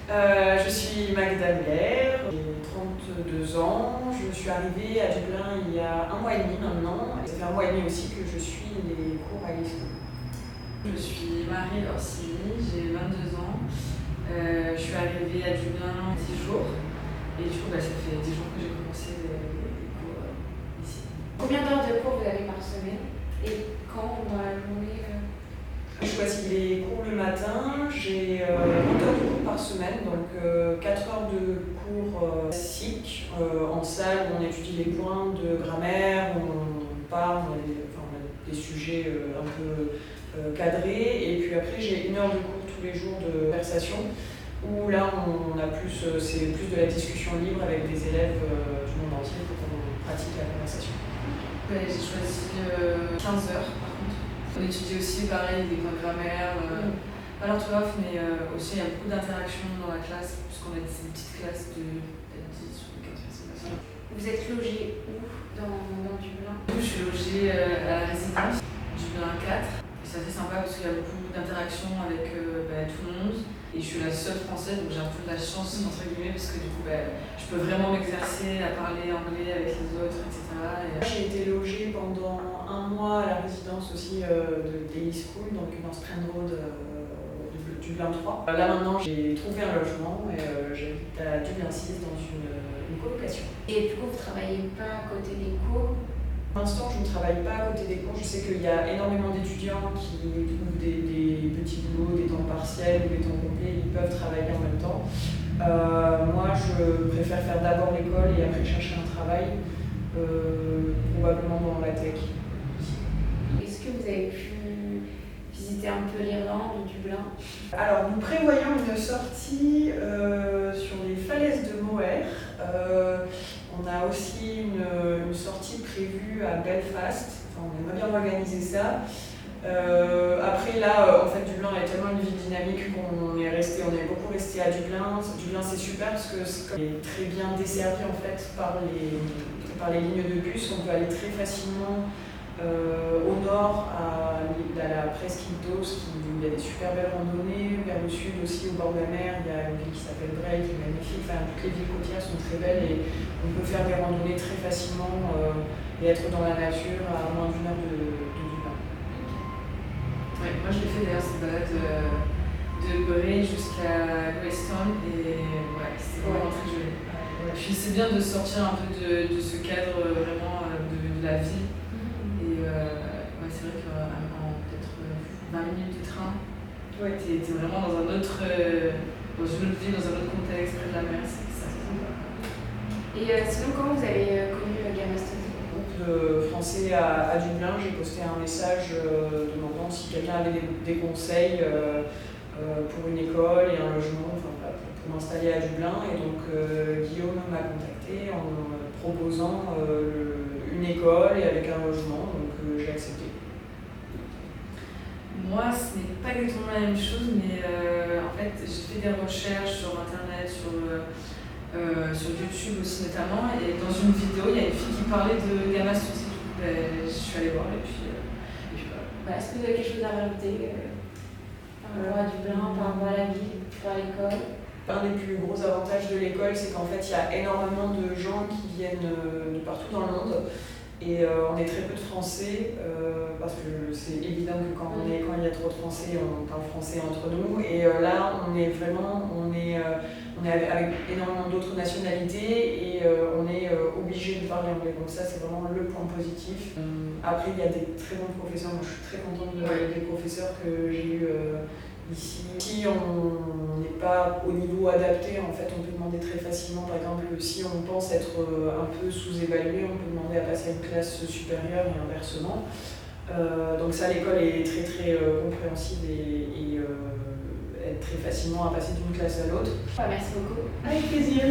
Je suis Magda Blair, j'ai 32 ans. Je suis arrivée à Dublin il y a 1 mois et demi maintenant. Ça fait 1 mois et demi aussi que je suis les cours à l'ISCO. Je suis Marie Orsini, j'ai 22 ans. Je suis arrivée à Dublin 10 jours. Et du coup, ça fait 10 jours que j'ai commencé les cours ici. Combien d'heures de cours vous avez par semaine et quand dans la journée Je choisis les cours le matin, j'ai 20 heures de cours par semaine, donc 4 heures de cours classiques en salle où on étudie les points de grammaire, où on parle, on a des sujets un peu cadrés, et puis après j'ai 1 heure de cours tous les jours de conversation, où là on a c'est plus de la discussion libre avec des élèves du monde entier pour qu'on pratique la conversation. J'ai choisi 15 heures par contre. On étudie aussi pareil des points de grammaire, pas l'orthographe, mais aussi il y a beaucoup d'interactions dans la classe, puisqu'on a des petites classes de 10 ou 15 personnes. Vous êtes logé où dans Dublin? Je suis logée à la résidence Dublin 4. Et c'est assez sympa parce qu'il y a beaucoup d'interactions avec tout le monde. Et je suis la seule française, donc j'ai un peu de la chance entre guillemets, parce que du coup je peux vraiment m'exercer à parler anglais avec les autres, etc. J'ai été logée pendant 1 mois à la résidence aussi de Daily School, donc dans Strand Road, Dublin 3. Là maintenant j'ai trouvé un logement et j'habite à Dublin 6 dans une colocation. Et du coup, vous travaillez pas à côté des cours? Pour l'instant, je ne travaille pas à côté des cours. Je sais qu'il y a énormément d'étudiants qui trouvent des petits boulots, des temps partiels ou des temps complets, ils peuvent travailler en même temps. Moi, je préfère faire d'abord l'école et après chercher un travail, probablement dans la tech. Est-ce que vous avez pu visiter un peu l'Irlande ou Dublin? Alors, nous prévoyons une sortie sur les falaises de Moher. On a aussi une sortie prévue à Belfast. Enfin, on aimerait bien organiser ça. Après là, en fait, Dublin est tellement une ville dynamique qu'on est beaucoup resté à Dublin. Dublin, c'est super parce que c'est très bien desservi en fait par les lignes de bus. On peut aller très facilement au nord à la presqu'île d'Oss, où il y a des super belles randonnées. Vers le sud aussi, au bord de la mer, il y a une ville qui s'appelle Bray, qui est magnifique. Enfin, toutes les villes côtières sont très belles et on peut faire des randonnées très facilement et être dans la nature à moins d'1 heure de Dublin. Ouais, moi je l'ai fait d'ailleurs cette balade de Bray jusqu'à Greystone et c'était vraiment très joli. Puis c'est bien de sortir un peu de ce cadre vraiment de la ville. Et c'est vrai qu'en peut-être 20 minutes de train, t'es vraiment dans une autre ville, dans un autre contexte, près de la mer, c'est ça. Et sinon, comment vous avez connu Gamma Study? Groupe français à Dublin, j'ai posté un message demandant si quelqu'un avait des conseils pour une école et un logement, pour m'installer à Dublin. Et donc Guillaume m'a contacté en me proposant une école et avec un logement, donc j'ai accepté. Moi, ce n'est pas exactement la même chose, mais en fait, j'ai fait des recherches sur internet, sur YouTube aussi notamment, et dans une vidéo, il y a une fille qui parlait de Gamma Study. Je suis allée voir et puis voilà. Est-ce que vous avez quelque chose à rajouter par rapport à Dublin, par rapport à la ville, par l'école? Un des plus gros avantages de l'école, c'est qu'en fait, il y a énormément de gens qui viennent de partout dans le monde. Et on est très peu de Français, parce que c'est évident que quand il y a trop de Français, on parle français entre nous. Et là, on est avec énormément d'autres nationalités et on est obligé de parler anglais. Donc ça, c'est vraiment le point positif. Après, il y a des très bons professeurs. Moi, je suis très contente des professeurs que j'ai eus ici. Si on n'est pas au niveau adapté, en fait, on peut demander très facilement, par exemple, si on pense être un peu sous-évalué, on peut demander à passer à une classe supérieure et inversement. Donc ça, l'école est très très compréhensive et aide très facilement à passer d'une classe à l'autre. Merci beaucoup. Avec plaisir.